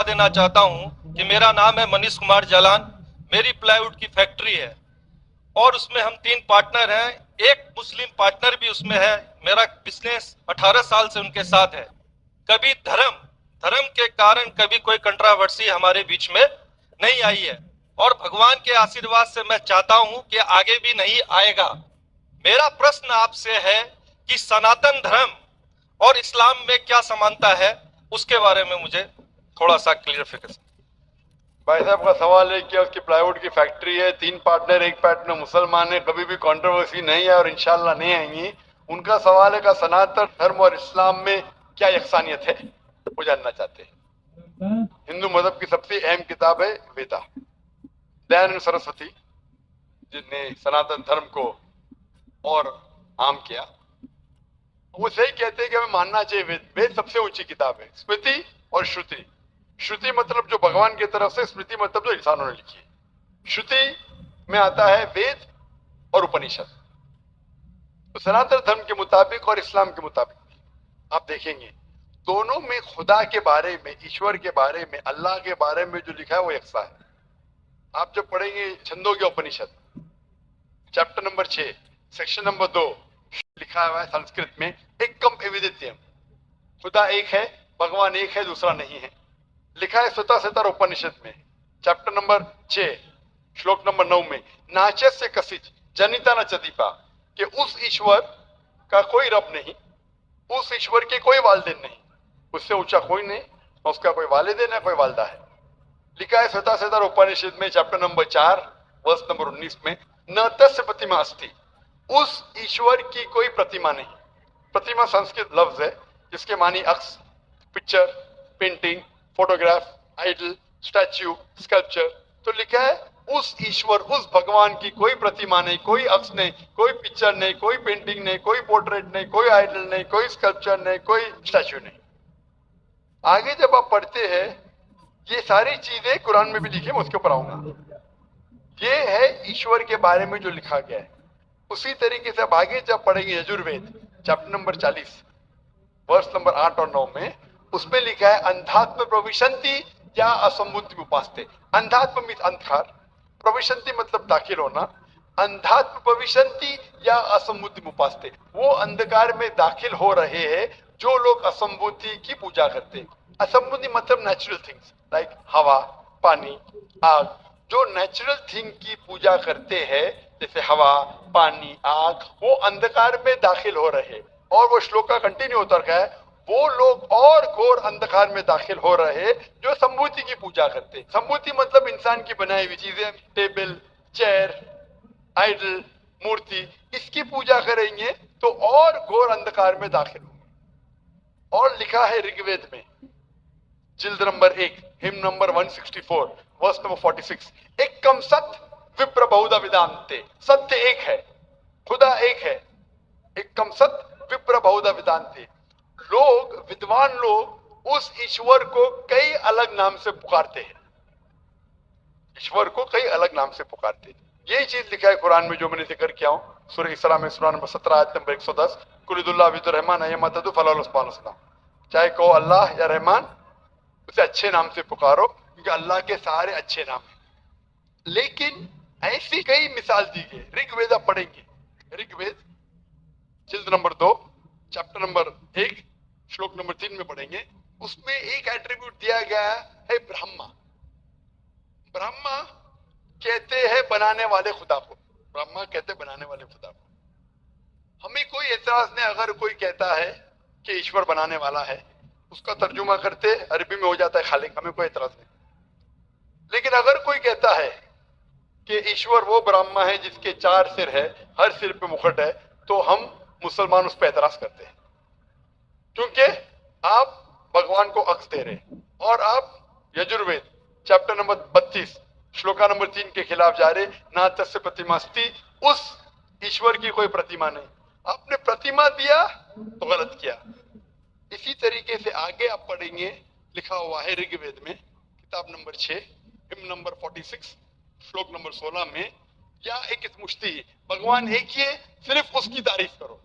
देना चाहता हूं कि मेरा नाम है मनीष कुमार जालान, मेरी प्लाईवुड की फैक्ट्री है और उसमें हम 3 पार्टनर हैं। एक मुस्लिम पार्टनर भी उसमें है। मेरा बिजनेस 18 साल से उनके साथ है। कभी धर्म धर्म के कारण कभी कोई कंट्रोवर्सी हमारे बीच में नहीं आई है और भगवान के आशीर्वाद से मैं चाहता हूं कि आगे भी नहीं आएगा। मेरा प्रश्न आपसे है कि सनातन धर्म और इस्लाम में क्या समानता है, उसके बारे में मुझे थोड़ा सा क्लियरिफिकेशन। भाई साहब का सवाल है कि उसकी प्लाईवुड की फैक्ट्री है, 3 पार्टनर, एक पार्टनर मुसलमान है, कभी भी कंट्रोवर्सी नहीं है और इंशाल्लाह नहीं आएंगी। उनका सवाल है कि सनातन धर्म और इस्लाम में क्या यकसानियत है, वो जानना चाहते हैं। हिंदू मजहब की सबसे अहम किताब है वेदा। दयानंद सरस्वती जिनने सनातन धर्म को और आम किया, वो सही कहते हैं कि हमें मानना चाहिए वेद। वेद सबसे ऊंची किताब है। स्मृति और श्रुति। श्रुति मतलब जो भगवान की तरफ से, स्मृति मतलब जो इंसानों ने लिखी है। श्रुति में आता है वेद और उपनिषद। तो सनातन धर्म के मुताबिक और इस्लाम के मुताबिक आप देखेंगे दोनों में खुदा के बारे में, ईश्वर के बारे में, अल्लाह के बारे में जो लिखा है वो यकसा है। आप जब पढ़ेंगे छंदोग्य उपनिषद चैप्टर नंबर 6 सेक्शन नंबर 2 लिखा हुआ है संस्कृत में, एकम एविदित्यम, खुदा एक है, भगवान एक है, दूसरा नहीं है। लिखा है स्वतः उपनिषद में चैप्टर नंबर 6 श्लोक नंबर 9 में, नाचस्य कसिच जनिता न चदीपा, कि उस ईश्वर का कोई रब नहीं, उस ईश्वर के कोई वालिदैन नहीं, उससे ऊंचा कोई नहीं, उसका कोई वालिदैन है, कोई वालदा है। लिखा है स्वतः उपनिषद में चैप्टर नंबर 4 वर्स नंबर 19 में, न तस्य प्रतिमा अस्ति, उस ईश्वर की कोई प्रतिमा नहीं। प्रतिमा संस्कृत लफ्ज है जिसके मानी अक्स, picture, painting, photograph, idol, statue, sculpture. तो लिखा है उस ईश्वर, उस भगवान की कोई प्रतिमा नहीं, कोई अक्स नहीं, कोई पिक्चर नहीं, कोई पेंटिंग नहीं, कोई पोर्ट्रेट नहीं, कोई आइडल नहीं, कोई स्कल्पचर नहीं, कोई स्टैच्यू नहीं। आगे जब आप पढ़ते हैं ये सारी चीजें कुरान में भी लिखी, मैं उसके ऊपर आऊंगा। ये है ईश्वर के बारे में जो लिखा गया है। उसी तरीके से अब आगे जब पढ़ेंगे यजुर्वेद चैप्टर नंबर 40 वर्ष नंबर 8 और 9 में, उसमें लिखा है अंधात्म प्रविशंति या असंबुद्धि उपासते। अंधात्म मीन्स अंधकार, प्रविशंति मतलब दाखिल होना, अंधात्म प्रविशंति या असंबुद्धि उपासते, वो अंधकार में दाखिल हो रहे हैं जो लोग असंबुद्धि की पूजा करते हैं। असंबुद्धि मतलब नेचुरल थिंग्स लाइक हवा, पानी, आग, जो नेचुरल थिंग की पूजा करते हैं जैसे हवा, पानी, आग, वो अंधकार में दाखिल हो रहे हैं। और वो श्लोक का कंटिन्यू होता है, वो लोग और घोर अंधकार में दाखिल हो रहे जो संभूति की पूजा करते। संभूति मतलब इंसान की बनाई हुई चीजें, टेबल, चेयर, आइडल, मूर्ति, इसकी पूजा करेंगे तो और घोर अंधकार में दाखिल होंगे। और लिखा है ऋग्वेद में जिल्द number 1 hymn number 164 verse number 46, एकम सत्य विप्र बहुधा विदांते, सत्य एक है, खुदा एक है, एकम सत्य विप्र बहुधा विदांते। लोग, विद्वान लोग उस ईश्वर को कई अलग नाम से पुकारते हैं, ईश्वर को कई अलग नाम से पुकारते हैं। यही चीज लिखा है कुरान में जो मैंने जिक्र किया हूं, सूरह इसरा में सूरह नंबर 17 आयत नंबर 110, कुलिदुल्लाह विदुर रहमान अय्यमा तदु फलाल उस्मान, चाहे कहो अल्लाह या रहमान, उसे अच्छे नाम से पुकारो क्योंकि अल्लाह के सारे अच्छे नाम हैं। लेकिन ऐसी कई मिसाल दी गई। ऋग्वेद आप पढ़ेंगे, ऋग्वेद जिल्द नंबर 2 चैप्टर नंबर 1 श्लोक नंबर 3 में पढ़ेंगे, उसमें एक एट्रीब्यूट दिया गया है ब्रह्मा। ब्रह्मा कहते हैं बनाने वाले खुदा को, ब्रह्मा कहते हैं बनाने वाले खुदा को। हमें कोई एतराज नहीं अगर कोई कहता है कि ईश्वर बनाने वाला है, उसका तर्जुमा करते अरबी में हो जाता है खालिक, हमें कोई एतराज नहीं। लेकिन अगर कोई कहता है कि ईश्वर वो ब्रह्मा है जिसके 4 सिर है, हर सिर पे मुकुट है, तो हम मुसलमान उस पर एतराज करते हैं क्योंकि आप भगवान को अक्स दे रहे हैं और आप Yajurveda chapter number 32 shloka number 3 के खिलाफ जा रहे। ना तस्य प्रतिमास्ति, उस ईश्वर की कोई प्रतिमा नहीं, आपने प्रतिमा दिया तो गलत किया। इसी तरीके से आगे आप पढ़ेंगे, लिखा हुआ है ऋग्वेद में किताब नंबर 6 हिम नंबर 46 श्लोक नंबर 16 में, या एक मुश्ती, भगवान एक ही है, सिर्फ उसकी तारीफ करो।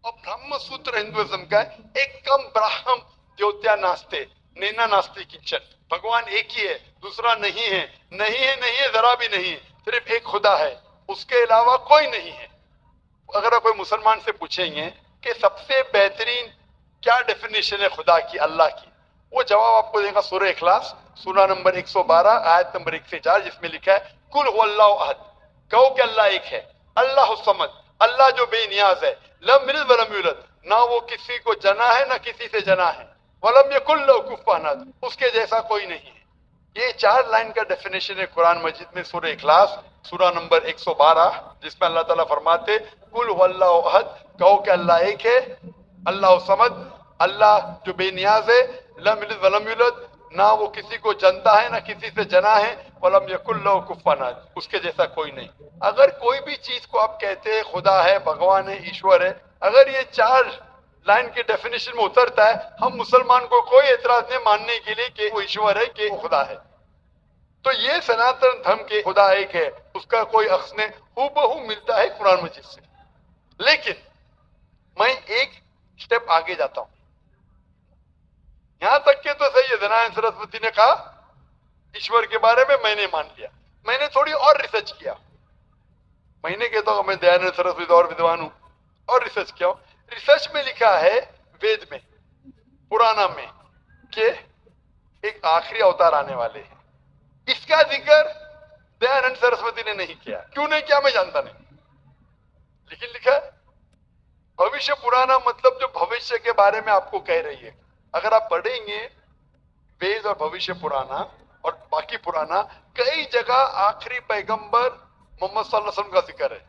और ब्रह्म सूत्र हिंदुइज्म का एकम ब्राह्म द्योत्या नास्ते, नैना नास्ति किंचन, भगवान एक ही है, दूसरा नहीं है, नहीं है, नहीं है, जरा भी नहीं है, सिर्फ एक खुदा है, उसके अलावा कोई नहीं है। अगर आप कोई मुसलमान से पूछेंगे कि सबसे बेहतरीन क्या डेफिनेशन है खुदा की, अल्लाह की, वो जवाब आपको देगा सूरह इखलास सूरा नंबर 112 आयत नंबर 1 से 4, जिसमें लिखा है कुल हुवल्लाहु अहद, कहो कि अल्लाह एक है, अल्लाह समद, अल्लाह जो बेनियाज है, लम यलिद वलम यूलद, ना वो किसी को जना है ना किसी से जना है, वलम यकुल लहू कुफुवन अहद, उसके जैसा कोई नहीं है। ये 4 लाइन का डेफिनेशन है कुरान मजीद में सूरह इखलास सूरा नंबर 112, जिसमें अल्लाह ताला फरमाते कुल हुवल्लाहु अहद, कहो कि अल्लाह एक है, अल्लाह समद, अल्लाह जो बेनियाज है, लम यलिद वलम यूलद, ना वो किसी को जनता है ना किसी से जना है, वलम यकुल लहू कुफुवन अहद, उसके जैसा कोई नहीं। अगर कोई भी चीज को आप कहते हैं खुदा है, भगवान है, ईश्वर है, अगर ये 4 लाइन के डेफिनेशन में उतरता है, हम मुसलमान को कोई एतराज नहीं मानने के लिए कि वो ईश्वर है, कि वो खुदा है। तो ये सनातन धर्म के खुदा एक है, उसका कोई अक्स नहीं, हूबहू मिलता है कुरान मजीद से। लेकिन मैं एक स्टेप आगे जाता हूं, यहां तक के तो सही है, दयानंद सरस्वती ने कहा ईश्वर के बारे में, मैंने मान लिया। मैंने थोड़ी और रिसर्च किया, मैंने कहता हूं मैं दयानंद सरस्वती और विद्वान हूं, और रिसर्च किया। रिसर्च में लिखा है वेद में, पुराना में, कि एक आखिरी अवतार आने वाले हैं। इसका जिक्र दयानंद सरस्वती ने नहीं किया, क्यों नहीं किया मैं जानता नहीं, लेकिन लिखा है भविष्य पुराना, मतलब जो भविष्य के बारे में आपको कह रही है। अगर आप पढ़ेंगे वेद और भविष्य पुराना और बाकी पुराना, कई जगह आखिरी पैगंबर मोहम्मद सल्लल्लाहु अलैहि वसल्लम का जिक्र है।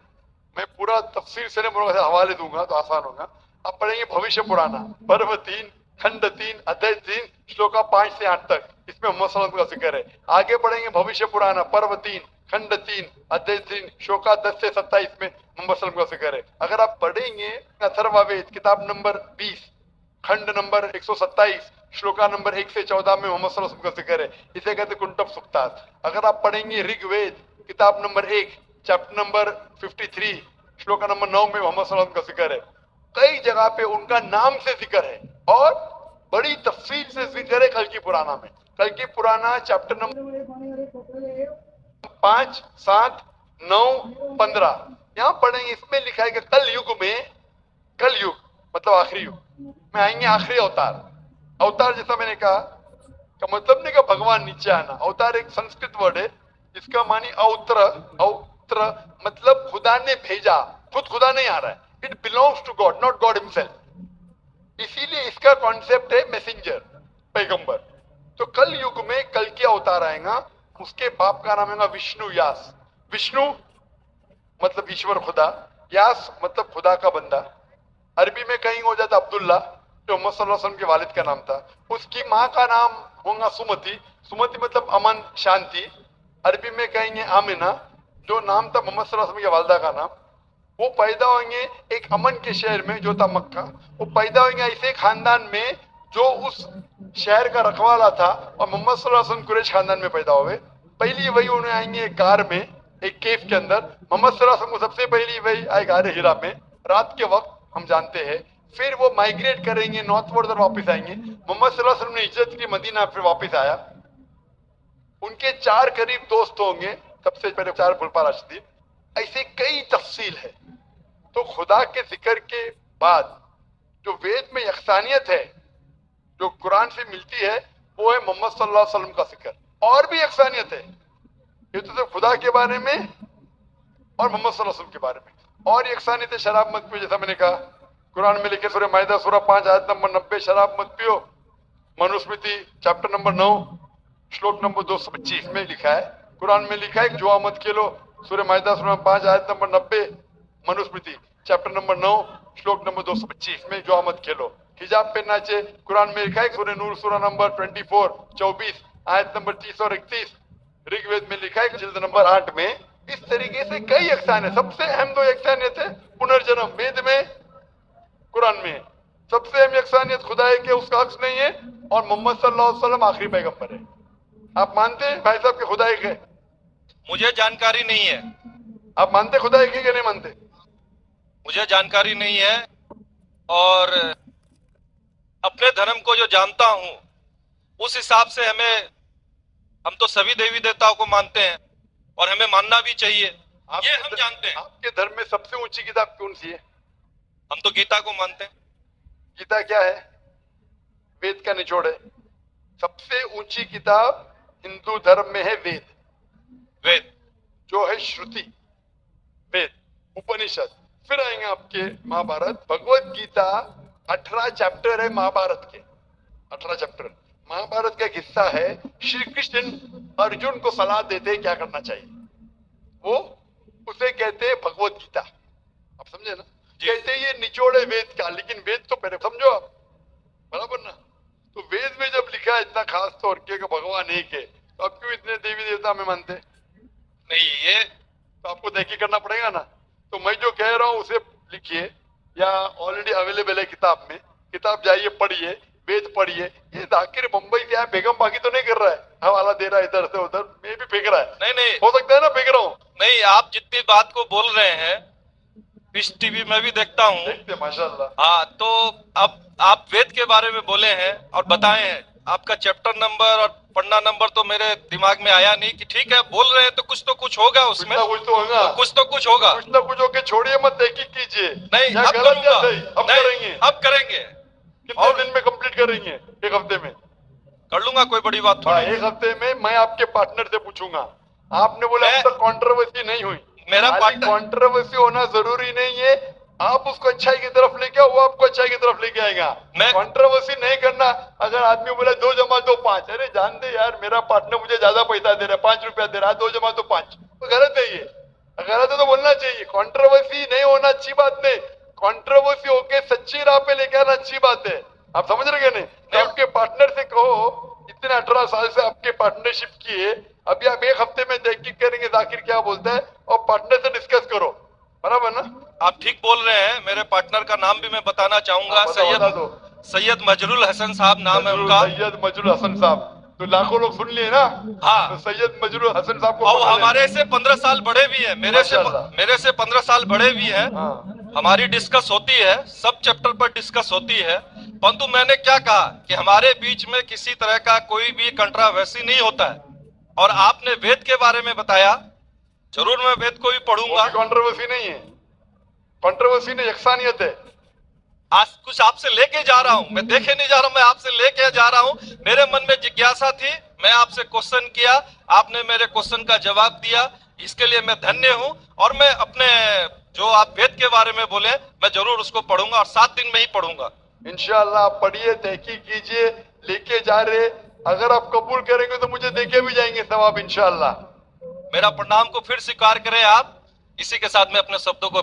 मैं पूरा तफसीर से हवाले दूंगा तो आसान होगा। आप पढ़ेंगे भविष्य पुराना पर्व 3 खंड 3 अध्याय 3 श्लोका 5 से 8 तक, इसमें मोहम्मद सल्लल्लाहु अलैहि वसल्लम का जिक्र है। आगे पढ़ेंगे भविष्य पुराना पर्व 3 खंड 3 अध्याय 3 श्लोका 10 से 27 में मोहम्मद सल्लल्लाहु अलैहि वसल्लम का जिक्र है। अगर आप पढ़ेंगे अथर्ववेद किताब नंबर 20 खंड नंबर 127 श्लोका नंबर 1 से 14 में मोहम्मद सल्लल्लाहु अलैहि वसल्लम का जिक्र है, इसे कहते कुंटब सुक्तात। अगर आप पढ़ेंगे ऋग्वेद किताब number 1 chapter number 53 shloka number 9 में मोहम्मद सल्लल्लाहु अलैहि वसल्लम का जिक्र है। कई जगह पे उनका नाम से जिक्र है और बड़ी तफसील से जिक्र है कल की पुराना में। कल की पुराना चैप्टर नंबर 5, 7, 9, 15 यहाँ पढ़ेंगे। इसमें लिखा है कि कल युग में, कल युग मतलब आखिरी युग में आएंगे आखिरी अवतार। अवतार जैसा मैंने कहा का मतलब नहीं कि भगवान नीचे आना, अवतार एक संस्कृत वर्ड है जिसका मानी अवतर, अवतर मतलब खुदा ने भेजा, खुद खुदा नहीं आ रहा है, it belongs to God, not God himself. इसीलिए इसका कॉन्सेप्ट है मैसेंजर, पैगंबर। तो कल युग में कल के अवतार आएगा, उसके बाप का नाम है विष्णु यास। विष्णु मतलब ईश्वर खुदा, यास मतलब खुदा का बंदा। अरबी में कहीं हो जाता अब्दुल्ला जो मोहम्मद सल्लल्लाहु अलैहि वसल्लम के वालिद का नाम था। उसकी माँ का नाम होगा सुमति, सुमति मतलब अमन शांति। अरबी में कहेंगे आमिना जो नाम था मोहम्मद सल्लल्लाहु अलैहि वसल्लम की वालिदा का नाम। वो पैदा होंगे एक अमन के शहर में जो था मक्का। वो पैदा होंगे ऐसे खानदान में जो उस शहर का रखवाला था और मोहम्मद सल्लल्लाहु अलैहि वसल्लम कुरैश खानदान में पैदा हुए। पहली वही उन्हें आएंगे एक कार में, एक केव के अंदर। मोहम्मद सल्लल्लाहु अलैहि वसल्लम को सबसे पहली वही आए गार हिरा में रात के वक्त, हम जानते हैं। फिर वो माइग्रेट करेंगे नॉर्थवर्ड और वापस आएंगे। मोहम्मद सल्लल्लाहु अलैहि वसल्लम ने हिजरत की मदीना, फिर वापस आया। उनके 4 करीब दोस्त होंगे, सबसे पहले 4 खुलफा राशिदीन। ऐसे कई तफसील है। तो खुदा के जिक्र के बाद जो वेद में यकसानियत है जो कुरान से मिलती है, वो है मोहम्मद सल्लल्लाहु अलैहि वसल्लम का जिक्र। और भी यकसानियत है, ये तो सिर्फ खुदा के बारे में और मोहम्मद सल्लल्लाहु अलैहि वसल्लम के बारे में। और यकसानियत है शराब मत पियो, जैसा मैंने कहा कुरान में लिखे सूरह माइदा सूरह 5 आयत नंबर 90 शराब मत पियो। मनुस्मृति चैप्टर नंबर 9 श्लोक नंबर 225 में लिखा है, कुरान में लिखा है जुआ मत खेलो। सूरह माइदा सूरह 5 आयत नंबर 90, मनुस्मृति चैप्टर नंबर 9 श्लोक नंबर 225 में जुआ मत खेलो। हिजाब पहनना चाहिए, कुरान में लिखा है सूरह नूर सूरह नंबर 24 आयत नंबर 30 और 31। ऋग्वेद में लिखा है जिल्द नंबर 8 में। इस तरीके से कई यकसान है। सबसे अहम 2 यकसानियत है पुनर्जन्म, वेद में कुरान में। सबसे अहम यकसानियत खुदा है कि उसका अक्स नहीं है, और मोहम्मद सल्लल्लाहु अलैहि वसल्लम आखिरी पैगंबर है। आप मानते हैं भाई साहब कि खुदा एक है? मुझे जानकारी नहीं है। आप मानते खुदा एक है कि नहीं मानते? मुझे जानकारी नहीं है, और अपने धर्म को जो जानता हूं उस हिसाब से हम तो सभी देवी देवताओं को मानते हैं और हमें मानना भी चाहिए, ये हम जानते हैं। आपके धर्म में सबसे ऊंची किताब कौन सी है? हम तो गीता को मानते हैं। गीता क्या है? वेद का निचोड़ है। सबसे ऊंची किताब हिंदू धर्म में है वेद। वेद जो है श्रुति, वेद, उपनिषद। फिर आएंगे आपके महाभारत। भगवत गीता 18 चैप्टर है महाभारत के, 18 चैप्टर। महाभारत का एक हिस्सा है, श्री कृष्ण अर्जुन को सलाह देते हैं क्या करना चाहिए, वो उसे कहते हैं भगवत गीता। आप समझे ना? कहते हैं ये निचोड़ है वेद का, लेकिन वेद तो पहले समझो आप, बराबर ना? तो वेद में जब लिखा है इतना खास तौर के भगवान एक है, तो अब क्यों इतने देवी देवता में मानते नहीं, ये तो आपको तहकीक करना पड़ेगा ना। तो मैं जो कह रहा हूँ उसे लिखिए, या ऑलरेडी अवेलेबल है किताब में, किताब जाइए पढ़िए, वेद पढ़िए। ये जाकिर मुंबई से आया बेगम बाकी तो नहीं कर रहा है, हवाला दे रहा है इधर से उधर, मैं भी फेंक रहा है। नहीं नहीं हो सकता है ना फेंक रहा हूँ। नहीं, आप जितनी बात को बोल रहे हैं पीस टीवी में भी देखता हूँ। देखते माशाल्लाह। हाँ, तो अब आप वेद के बारे में बोले हैं और बताए हैं, आपका चैप्टर नंबर और पन्ना नंबर तो मेरे दिमाग में आया नहीं कि ठीक है बोल रहे हैं तो कुछ होगा उसमें, कुछ तो होगा, कुछ तो कुछ होगा। कुछ ना कुछ होके छोड़िए, मत तहकीक कीजिए। नहीं, या अब गलत या करूंगा। सही, अब नहीं, करेंगे। अब करेंगे। कितने दिन में कंप्लीट करेंगे? एक हफ्ते में कर लूंगा, कोई बड़ी बात हाँ, थोड़ी। एक हफ्ते में मैं आपके पार्टनर से पूछूंगा। आपने बोला मैं- अब तक कंट्रोवर्सी नहीं हुई। मेरा पार्टनर कंट्रोवर्सी होना जरूरी नहीं है, आप उसको अच्छाई की तरफ लेके आओ, वो आपको अच्छाई की तरफ लेके आएगा। मैं- कंट्रोवर्सी नहीं करना। अगर आदमी बोला 2 जमा 2 5, अरे जान दे यार, मेरा पार्टनर मुझे ज्यादा पैसा दे रहा है, 5 रुपया दे रहा है, 2 जमा 2 5, तो गलत है ये। गलत है तो बोलना चाहिए। कंट्रोवर्सी नहीं होना अच्छी बात नहीं, कंट्रोवर्सी होके सच्ची राह पे लेके आना अच्छी बात है। आप समझ रहे हैं? नहीं तो आपके पार्टनर से कहो, इतने 18 साल से आपके पार्टनरशिप की है, अभी आप एक हफ्ते में तहकीक करेंगे जाकिर क्या बोलता है, और पार्टनर से डिस्कस करो, बराबर ना? आप ठीक बोल रहे हैं। मेरे पार्टनर का नाम भी मैं बताना चाहूंगा। बता दो। सैयद मजरुल हसन साहब नाम है उनका। सैयद मजरुल हसन साहब, तो लाखों लोग सुन लिए ना। हाँ, तो सैयद मजरुल हसन साहब को और पकड़ लेना। हमारे से 15 साल बड़े भी है, मेरे से माशाल्लाह। 15 साल बड़े भी है। हाँ, हमारी डिस्कस होती है, सब चैप्टर पर डिस्कस होती है। परंतु मैंने क्या कहा कि हमारे बीच में किसी तरह का कोई भी कंट्रोवर्सी नहीं होता है। और आपने वेद के बारे में बताया, जरूर मैं वेद को भी पढ़ूंगा। कंट्रोवर्सी नहीं है, कंट्रोवर्सी नहीं, यकसानियत है। आज कुछ आपसे लेके जा रहा हूं, मैं देखे नहीं जा रहा हूं, मैं आपसे लेके जा रहा हूं। मेरे मन में जिज्ञासा थी, मैं आपसे क्वेश्चन किया, आपने मेरे क्वेश्चन का जवाब दिया, इसके लिए मैं धन्य हूं। और मैं अपने जो आप वेद के बारे में बोले, मैं जरूर उसको पढ़ूंगा और 7 दिन में ही पढ़ूंगा। इंशाअल्लाह आप पढ़िए, तहकीक कीजिए, लेके जा रहे। अगर आप कबूल करेंगे तो मुझे देके भी जाएंगे सवाब इंशाअल्लाह। मेरा प्रणाम को फिर स्वीकार करें आप। इसी के साथ मैं अपने शब्दों को